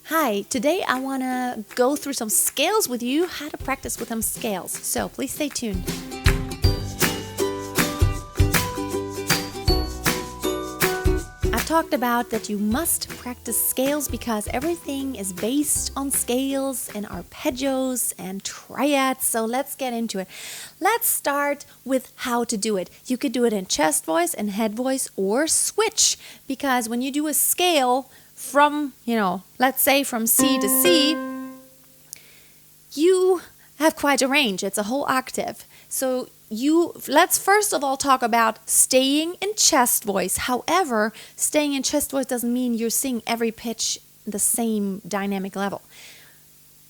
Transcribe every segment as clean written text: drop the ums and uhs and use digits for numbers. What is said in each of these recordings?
Hi, today I want to go through some scales with you, how to practice with some scales. So please stay tuned. I've talked about that you must practice scales because everything is based on scales and arpeggios and triads. So let's get into it. Let's start with how to do it. You could do it in chest voice and head voice or switch, because when you do a scale from, let's say from C to C, you have quite a range. It's a whole octave. So let's first of all talk about staying in chest voice. However, staying in chest voice doesn't mean you're singing every pitch the same dynamic level.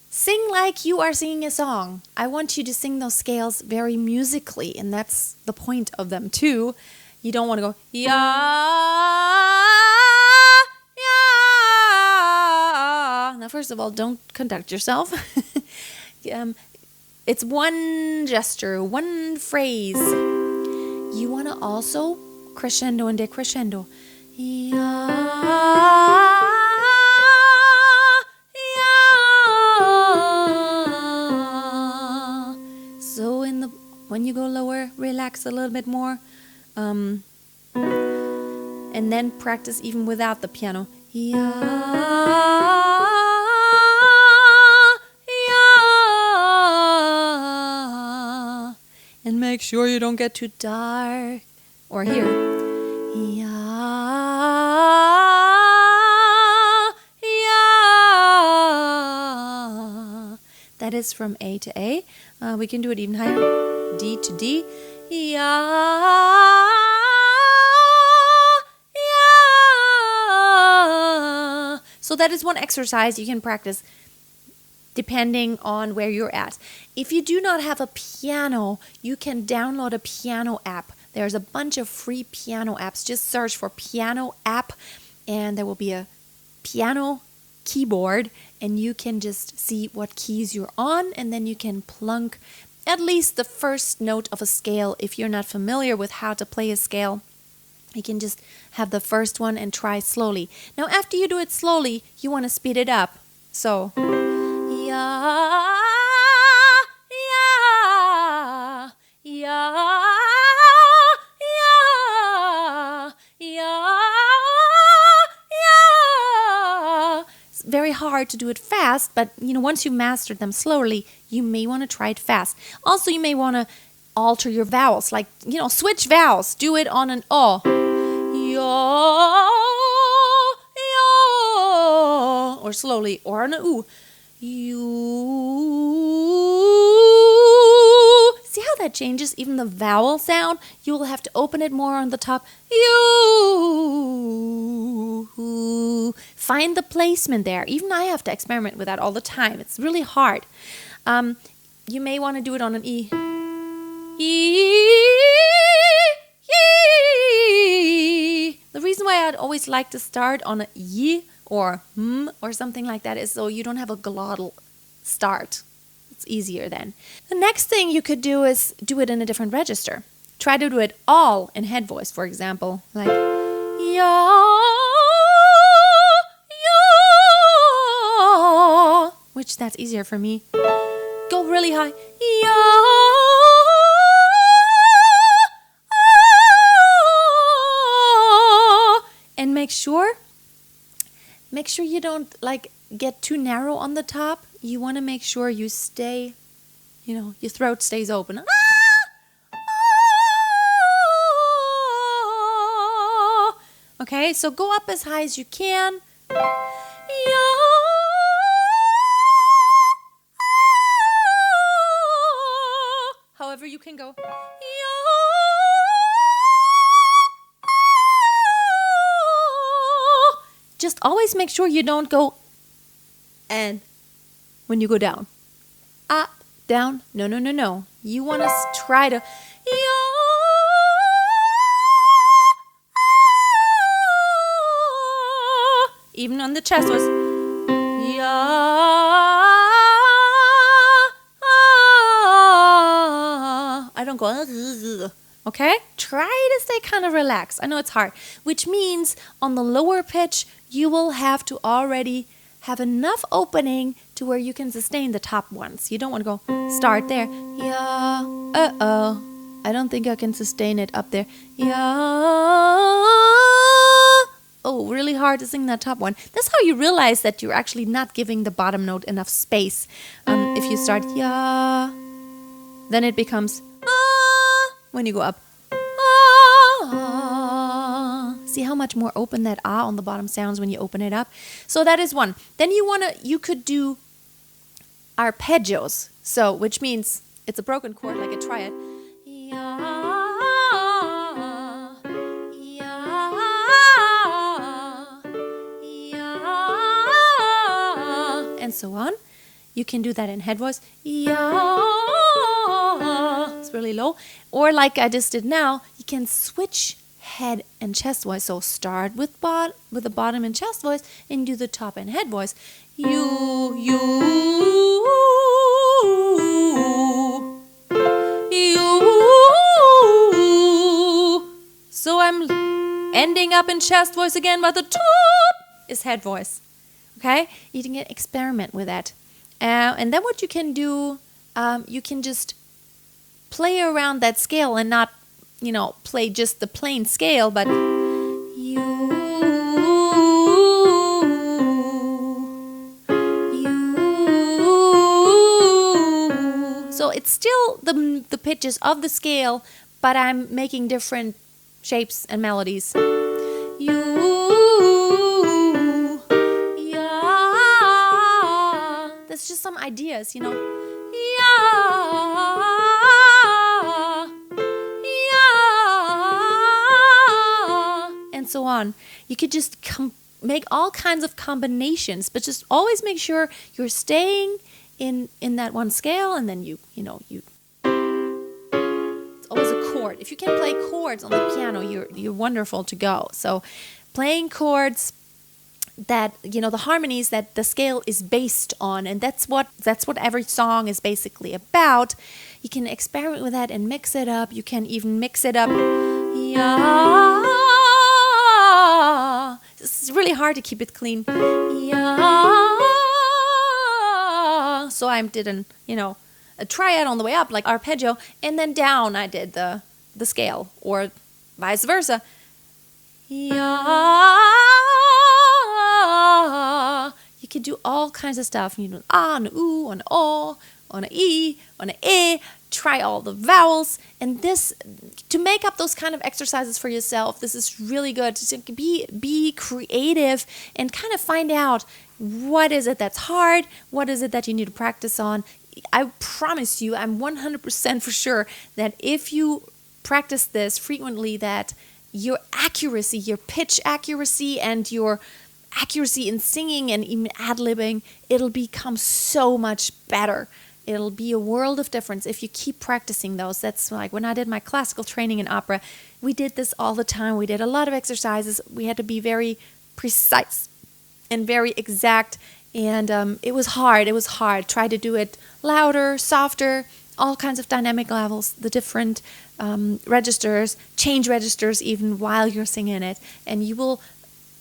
Sing like you are singing a song. I want you to sing those scales very musically, and that's the point of them too. You don't want to go, yeah. Now, first of all, don't conduct yourself. It's one gesture, one phrase. You want to also crescendo and decrescendo. So when you go lower, relax a little bit more. And then practice even without the piano. And make sure you don't get too dark. Or here. That is from A to A. We can do it even higher. D to D. So that is one exercise you can practice depending on where you're at. If you do not have a piano, you can download a piano app. There's a bunch of free piano apps. Just search for piano app and there will be a piano keyboard and you can just see what keys you're on, and then you can plunk at least the first note of a scale. If you're not familiar with how to play a scale, you can just have the first one and try slowly. Now after you do it slowly, you want to speed it up. So It's very hard to do it fast, but once you mastered them slowly, you may want to try it fast. Also, you may want to alter your vowels, like switch vowels. Do it on an O. Or slowly, or on an U. See how that changes even the vowel sound? You will have to open it more on the top. Find the placement there. Even I have to experiment with that all the time. It's really hard. You may want to do it on an E. The reason why I'd always like to start on a Y or or something like that is so you don't have a glottal start. It's easier then. The next thing you could do is do it in a different register. Try to do it all in head voice, for example, like which that's easier for me. Go really high. And make sure you don't get too narrow on the top. You want to make sure you stay, your throat stays open. Okay, so go up as high as you can. However you can go. Just always make sure you don't go and when you go down. Up, down. No. You want to try to even on the chest was I don't go okay? Try to stay kind of relaxed. I know it's hard, which means on the lower pitch, you will have to already have enough opening to where you can sustain the top ones. You don't want to go start there. Yeah, I don't think I can sustain it up there. Yeah. Oh, really hard to sing that top one. That's how you realize that you're actually not giving the bottom note enough space. If you start yeah, then it becomes ah when you go up. Ah. See how much more open that ah on the bottom sounds when you open it up? So that is one. Then you could do arpeggios. So which means it's a broken chord like a triad. And so on. You can do that in head voice. It's really low. Or like I just did now, you can switch head and chest voice. So start with the bottom and chest voice and do the top and head voice. So I'm ending up in chest voice again, but the top is head voice. Okay? You can experiment with that. And then what you can do, you can just play around that scale and not, play just the plain scale, but So it's still the pitches of the scale, but I'm making different shapes and melodies. That's just some ideas, and so on. You could just make all kinds of combinations, but just always make sure you're staying in that one scale, and then you it's always a chord. If you can play chords on the piano, you're wonderful to go. So playing chords that the harmonies that the scale is based on, and that's what every song is basically about. You can experiment with that and mix it up. You can even mix it up. It's really hard to keep it clean. So I did a triad on the way up, like arpeggio, and then down I did the scale, or vice versa. You could do all kinds of stuff. Ah, an ooh, an oh, on an e, on an e. Try all the vowels, and this to make up those kind of exercises for yourself. This is really good to be creative and kind of find out what is it that's hard, what is it that you need to practice on. I promise you, I'm 100% for sure that if you practice this frequently, that your accuracy, your pitch accuracy, and your accuracy in singing and even ad-libbing, it'll become so much better. It'll be a world of difference if you keep practicing those. That's like when I did my classical training in opera, we did this all the time. We did a lot of exercises. We had to be very precise and very exact, and it was hard. Try to do it louder, softer, all kinds of dynamic levels, the different registers, change registers even while you're singing it, and you will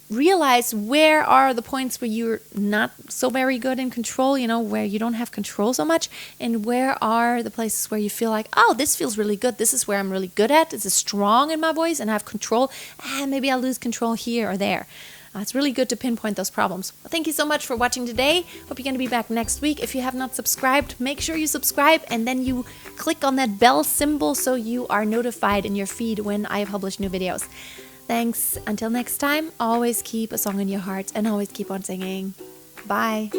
realize where are the points where you're not so very good in control, where you don't have control so much, and where are the places where you feel like, oh, this feels really good, this is where I'm really good at, this is strong in my voice and I have control, and maybe I'll lose control here or there. It's really good to pinpoint those problems. Well, thank you so much for watching today. Hope you're going to be back next week. If you have not subscribed, make sure you subscribe, and then you click on that bell symbol so you are notified in your feed when I publish new videos. Thanks. Until next time, always keep a song in your heart and always keep on singing. Bye.